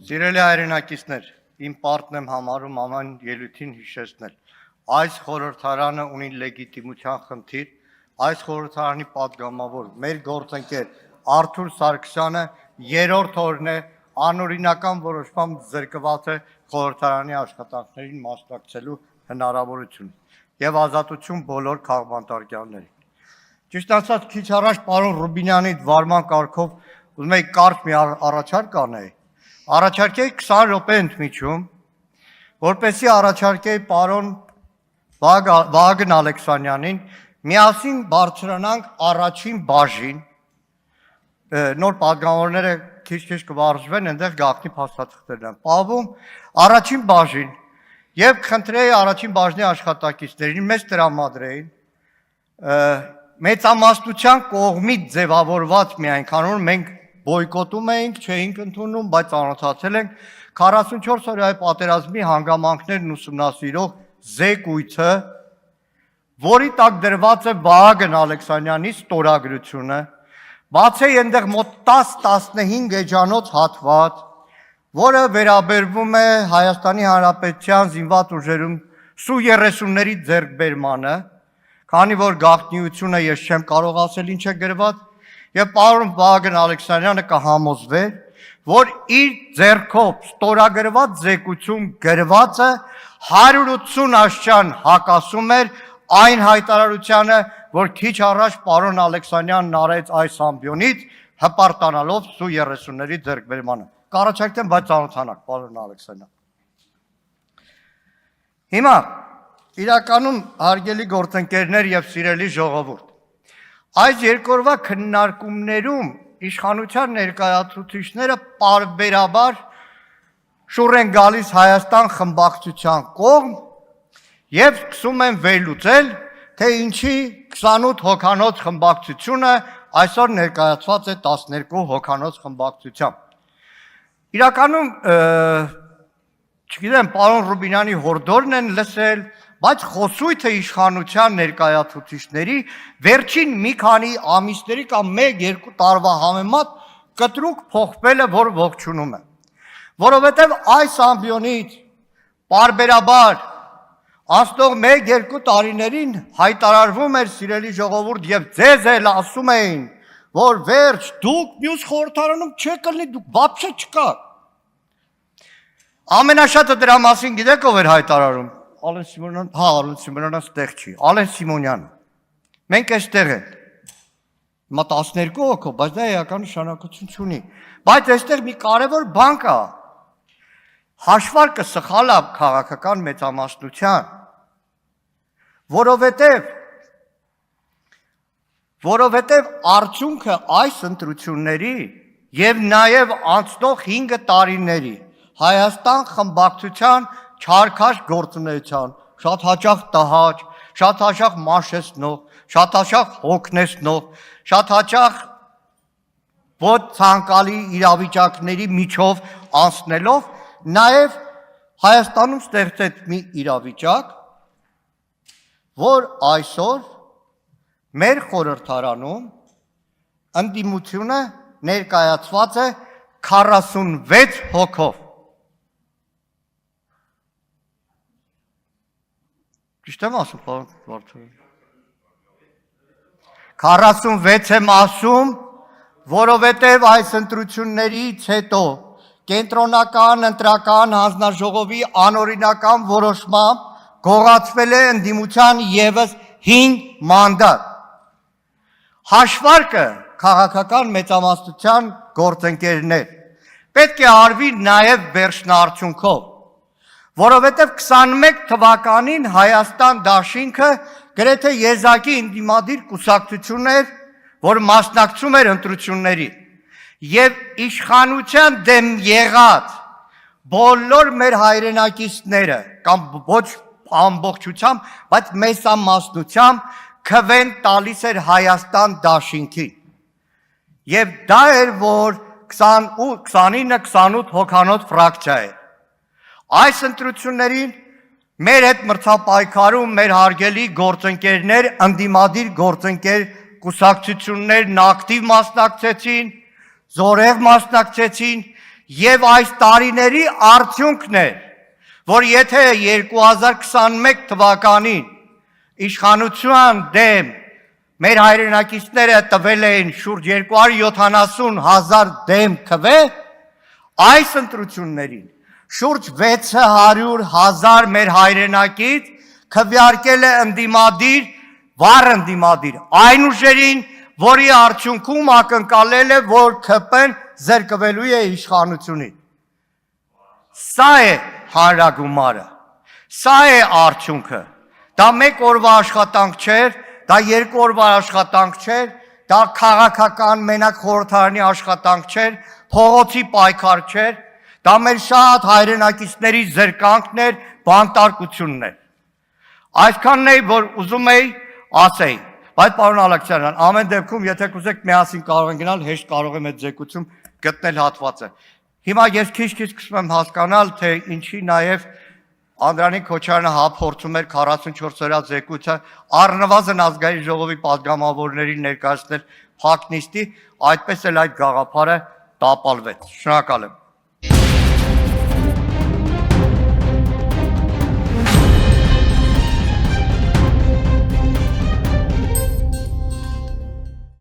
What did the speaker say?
Սիրելի հայրենակիցներ, իմ պարտն եմ համարում ամեն ելույթին հիշեցնել։ Այս խորհրդարանը ունի լեգիտիմության խնդիր, այս խորհրդարանի պատգամավոր մեր գործընկեր Արթուր Սարգսյանը երրորդ օրն է անօրինական որոշմամբ զրկված է խորհրդարանի աշխատանքներին մասնակցելու հնարավորություն եւ ազատություն բոլոր քաղբանտարկյալներին։ Ճիշտ ասած, քիչ առաջ պարոն Ռուբինյանի վարման կարգով ուզում եի կարճ մի առաջարկ անեի։ Առաջարկեի 20 րոպե ընդմիջում, որպեսզի առաջարկեի պարոն Վահագն Ալեքսանյանին միասին բարձրանանք առաջին բաժին, նոր պատգամավորները քիչ կվարժվեն, այնտեղ գաղտնի փաստաթղթերն են պահվում, առաջին բաժին եւ խնդրեի առաջին բաժնի աշխատակիցներին մեծ տրամադրեին մեծամասնության կողմից ձևավորված միայն, քանի որ մենք բոյկոտում էինք, չէինք ընդունում, բայց ծանոթացել ենք 44 օրյա պատերազմի հանգամանքներն ուսումնասիրող զեկույցը, որի տակ դրված է Վահագն Ալեքսանյանի ստորագրությունը, բացի այնտեղ մոտ 10-15 էջանոց հատված, որը վերաբերվում է Հայաստանի Հանրապետության զինված ուժերում Սու-30-ների ձեռքբերմանը, քանի որ գաղտնիությունը ես չեմ կարող ասել ինչ է գրված, եւ պարոն Վահագն Ալեքսանյանը կհամոզվեր, որ իր ձեռքով ստորագրված զեկույցում գրվածը 180 աշճան հակասում էր այն հայտարարությանը, որ քիչ առաջ պարոն Ալեքսանյանն արեց այս ամբիոնից, հպարտանալով Սու-30-ների ձեռքբերմանը։ Կառաջարկեմ, բայց ծանոթանաք, պարոն Ալեքսանյան։ Հիմա իրականում հարգելի գործընկերներ եւ սիրելի ժողովուրդ, այս երկօրվա քննարկումներում իշխանության ներկայացուցիչները պարբերաբար շուռ են գալիս Հայաստան խմբակցության կողմ եւ սկսում են վերլուծել, թե ինչի 28 հոգանոց խմբակցությունը այսօր ներկայացված է 12 հոգանոց խմբակցությամբ։ Իրականում, չգիտեմ, պարոն Ռուբինյանի հորդորն են լսել, բայց խոսույթը իշխանության ներկայացուցիչների վերջին մի քանի ամիսների կամ 1-2 տարվա համեմատ կտրուկ փոխվել է, որ ողջունում է։ Որովհետև այս ամբիոնից պարբերաբար անցնող 1-2 տարիներին հայտարարվում էր, սիրելի ժողովուրդ, եւ ձեզ էլ ասում էին, որ վերջ դուք մյուս խորհրդարանում չեք լինի, դուք բապշե չկա։ Ամենաշատը դրա մասին գիտեք ով էր հայտարարում։ Ալեն Սիմոնյան, Ալեն Սիմոնյանը ստեղ չի, Ալեն Սիմոնյանը։ Մենք այստեղ ենք։ Հիմա 12 հոգով, բայց դա էական նշանակություն չունի։ Բայց այստեղ մի կարևոր բան կա։ Հաշվարկը սխալ է քաղաքական մեծամասնության, որովհետև արդյունքը այս ընտրությունների եւ նաեւ անցնող 5 տարիների Հայաստան խմբակցության չարքաշ գործունեության, շատ հաճախ տհաճ, շատ հաճախ մաշեցնող, շատ հաճախ հոգնեցնող, շատ հաճախ ոչ ցանկալի իրավիճակների միջով անցնելով, նաև Հայաստանում ստեղծեց մի իրավիճակ, որ այսօր մեր խորհրդարանում ընդդիմությունը ներկայացված է 46 հոգով։ Ճիշտ եմ ասում, պարոն Վարդան։ 46 եմ ասում, որովհետև այս ընտրություններից հետո կենտրոնական ընտրական հանձնաժողովի անօրինական որոշմամբ գողացվել է ընդդիմության եւս 5 մանդատ։ Հաշվարկը քաղաքական մեծամասնության գործընկերներ պետք է արվի նաեւ վերջնարդյունքով, որովհետև 21 թվականին Հայաստան դաշինքը գրեթե եզակի ընդդիմադիր կուսակցություն էր, որ մասնակցում էր ընտրությունների եւ իշխանության դեմ եղած բոլոր մեր հայրենակիցները կամ ոչ ամբողջությամբ, բայց մեծամասնությամբ քվեն տալիս էր Հայաստան դաշինքին։ Եվ դա էր, որ 29-28 հոգանոց ֆրակցիա է։ Այս ընտրություններին մեր հետ մրցապայքարում մեր հարգելի գործընկերներ, ընդդիմադիր գործընկեր կուսակցություններն ակտիվ մասնակցեցին, զորեղ մասնակցեցին եւ այս տարիների արդյունքն է, որ եթե 2021 թվականին իշխանության դեմ մեր հայրենակիցները տվել էին շուրջ 270,000 դեմ քվե, այս ընտրություններին շուրջ 600,000 մեր հայրենակից քվեարկել է ընդդիմադիր, վառ ընդդիմադիր, այն ուժերին, որի արդյունքում ակնկալել է, որ ԿՊ-ն զրկվելու է իշխանությունից։ Սա է հանրագումարը, սա է արդյունքը, դա մեկ օրվա աշխատանք չէր, դա երկու օրվա աշխատանք չէր, դա քաղաքական մենակ խորհրդարանի աշխատանք չէր, փողոցի պայքար չէր, դա մեր շատ հայրենակիցների զրկանքն էր, բանտարկությունն էր։ Այսքանն է, որ ուզում էի ասեի, բայց պարոն Ալեքսանյան, ամեն դեպքում, եթե կուզեք միասին կարող են գնալ, հեշտ կարող եմ այդ զեկուցում գտնել հատվածը։ Հիմա ես քիչ-քիչ սկսում եմ հասկանալ, թե ինչի նաև Անդրանիկ Քոչարյանը փորձում էր 44 օրյա զեկույցը առնվազն ազգային ժողովի պատգամավորներին ներկայացնել փակտ նիստի, այդպես էլ այդ գաղափարը տապալվեց։ Շնորհակալ եմ։